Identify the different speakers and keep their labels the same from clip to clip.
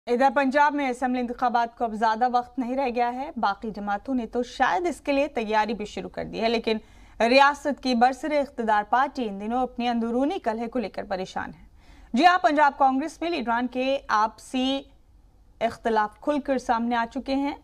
Speaker 1: इधर पंजाब में असेंबली इंतखाबात को अब ज्यादा वक्त नहीं रह गया है। बाकी जमातों ने तो शायद इसके लिए तैयारी भी शुरू कर दी है, लेकिन रियासत की बरसरे इख्तिदार पार्टी इन दिनों अपनी अंदरूनी कलह को लेकर परेशान है। जी हाँ, पंजाब कांग्रेस में लीडरान के आपसी इख्तलाफ खुलकर सामने आ चुके हैं।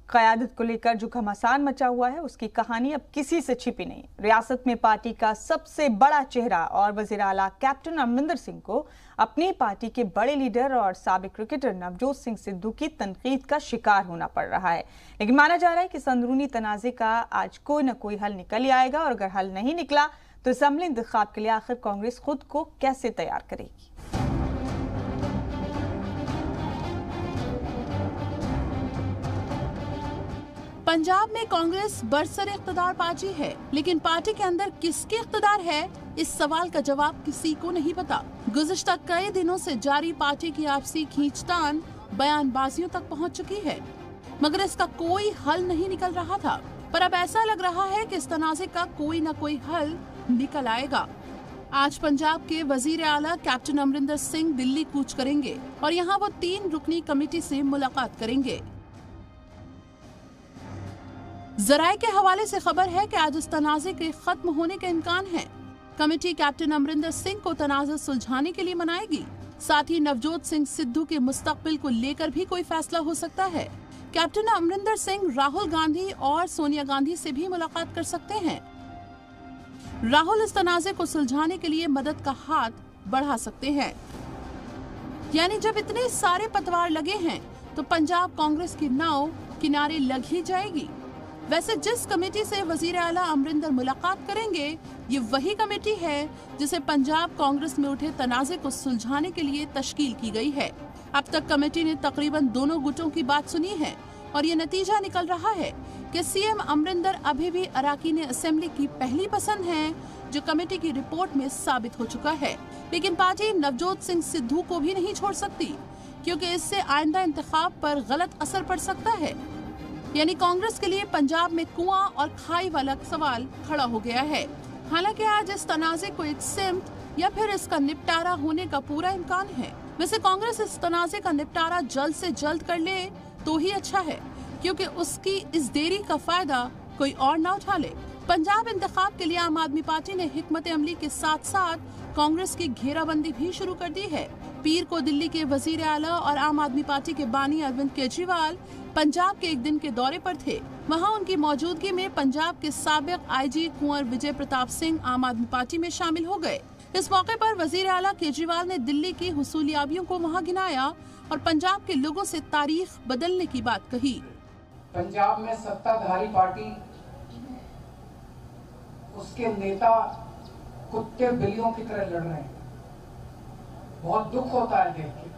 Speaker 1: क़यादत को लेकर जो घमासान मचा हुआ है उसकी कहानी अब किसी से छिपी नहीं। रियासत में पार्टी का सबसे बड़ा चेहरा और वज़ीर आला कैप्टन अमरिंदर सिंह को अपनी पार्टी के बड़े लीडर और साबिक क्रिकेटर नवजोत सिंह सिद्धू की तनकीद का शिकार होना पड़ रहा है। लेकिन माना जा रहा है कि इस अंदरूनी तनाज़े का आज कोई न कोई हल निकल ही आएगा, और अगर हल नहीं निकला तो असेंबली इंतखाब के लिए आखिर कांग्रेस खुद को कैसे तैयार करेगी।
Speaker 2: पंजाब में कांग्रेस बरसर इख्तिदार पार्टी है, लेकिन पार्टी के अंदर किसके इख्तिदार है, इस सवाल का जवाब किसी को नहीं पता। गुज़िश्ता कई दिनों से जारी पार्टी की आपसी खींचतान बयानबाजियों तक पहुंच चुकी है, मगर इसका कोई हल नहीं निकल रहा था। पर अब ऐसा लग रहा है कि इस तनाज़े का कोई न कोई हल निकल आएगा। आज पंजाब के वजीर आला कैप्टन अमरिंदर सिंह दिल्ली कूच करेंगे और यहाँ वो 3 रुकनी कमेटी से मुलाकात करेंगे। जराये के हवाले से खबर है कि आज इस तनाज़े के खत्म होने के इम्कान है। कमेटी कैप्टन अमरिंदर सिंह को तनाज़ा सुलझाने के लिए मनाएगी। साथ ही नवजोत सिंह सिद्धू के मुस्तकबिल को लेकर भी कोई फैसला हो सकता है। कैप्टन अमरिंदर सिंह राहुल गांधी और सोनिया गांधी से भी मुलाकात कर सकते हैं। राहुल इस तनाज़े को सुलझाने के लिए मदद का हाथ बढ़ा सकते हैं। यानी जब इतने सारे पतवार लगे हैं तो पंजाब कांग्रेस की नाव किनारे लग ही जाएगी। वैसे जिस कमेटी से वजीर आला अमरिंदर मुलाकात करेंगे, ये वही कमेटी है जिसे पंजाब कांग्रेस में उठे तनाज़े को सुलझाने के लिए तश्कील की गई है। अब तक कमेटी ने तकरीबन दोनों गुटों की बात सुनी है और ये नतीजा निकल रहा है कि सीएम अमरिंदर अभी भी अराकीन असेंबली की पहली पसंद हैं, जो कमेटी की रिपोर्ट में साबित हो चुका है। लेकिन पार्टी नवजोत सिंह सिद्धू को भी नहीं छोड़ सकती, क्योंकि इससे आइंदा इंतखाब पर गलत असर पड़ सकता है। यानी कांग्रेस के लिए पंजाब में कुआं और खाई वाला सवाल खड़ा हो गया है। हालांकि आज इस तनाज़े को एक सिमत या फिर इसका निपटारा होने का पूरा इम्कान है। वैसे कांग्रेस इस तनाज़े का निपटारा जल्द से जल्द कर ले तो ही अच्छा है, क्योंकि उसकी इस देरी का फायदा कोई और न उठा ले। पंजाब इंतखाब के लिए आम आदमी पार्टी ने हिकमत अमली के साथ साथ कांग्रेस की घेराबंदी भी शुरू कर दी है। पीर को दिल्ली के वजीर आला और आम आदमी पार्टी के बानी अरविंद केजरीवाल पंजाब के एक दिन के दौरे पर थे। वहां उनकी मौजूदगी में पंजाब के साबिक आईजी कुंवर विजय प्रताप सिंह आम आदमी पार्टी में शामिल हो गए। इस मौके पर वजीर आला केजरीवाल ने दिल्ली की हुसूलियाबियों को वहां गिनाया और पंजाब के लोगों से तारीख बदलने की बात कही।
Speaker 3: पंजाब में सत्ताधारी पार्टी, उसके नेता कुत्ते बिल्लियों की तरह लड़ रहे हैं। बहुत दुख होता है देख के।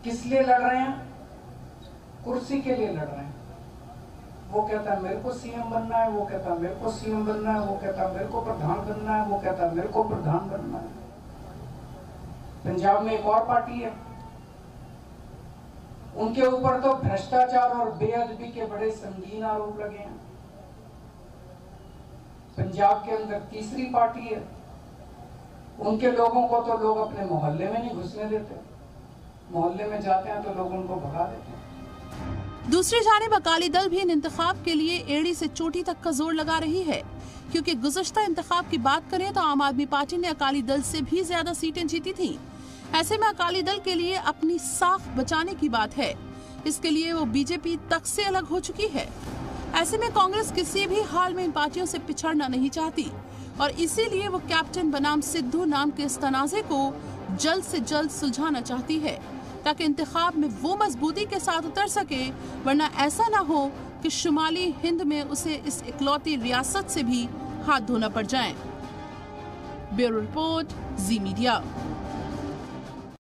Speaker 3: किस लिए लड़ रहे हैं? कुर्सी के लिए लड़ रहे हैं। वो कहता है मेरे को सीएम बनना है, वो कहता है मेरे को सीएम बनना है, वो कहता है मेरे को प्रधान बनना है, वो कहता है मेरे को प्रधान बनना है। पंजाब में एक और पार्टी है, उनके ऊपर तो भ्रष्टाचार और बेअदबी के बड़े संगीन आरोप लगे हैं। पंजाब के अंदर तीसरी पार्टी है, उनके लोगों को तो लोग अपने मोहल्ले में नहीं घुसने देते। मोहल्ले में जाते हैं तो लोग उनको भगा देते हैं।
Speaker 2: दूसरी जानिब अकाली दल भी इन इंतखाब के लिए एड़ी से चोटी तक का जोर लगा रही है, क्योंकि गुज़श्ता इंतखाब की बात करें तो आम आदमी पार्टी ने अकाली दल से भी ज्यादा सीटें जीती थीं। ऐसे में अकाली दल के लिए अपनी साख बचाने की बात है। इसके लिए वो बीजेपी तक से अलग हो चुकी है। ऐसे में कांग्रेस किसी भी हाल में इन पार्टियों से पिछड़ना नहीं चाहती और इसीलिए वो कैप्टन बनाम सिद्धू नाम के इस तनाज़े को जल्द से जल्द सुलझाना चाहती है, ताकि इंतखाब में वो मजबूती के साथ उतर सके, वरना ऐसा ना हो कि शुमाली हिंद में उसे इस इकलौती रियासत से भी हाथ धोना पड़ जाए। ब्यूरो रिपोर्ट, जी मीडिया।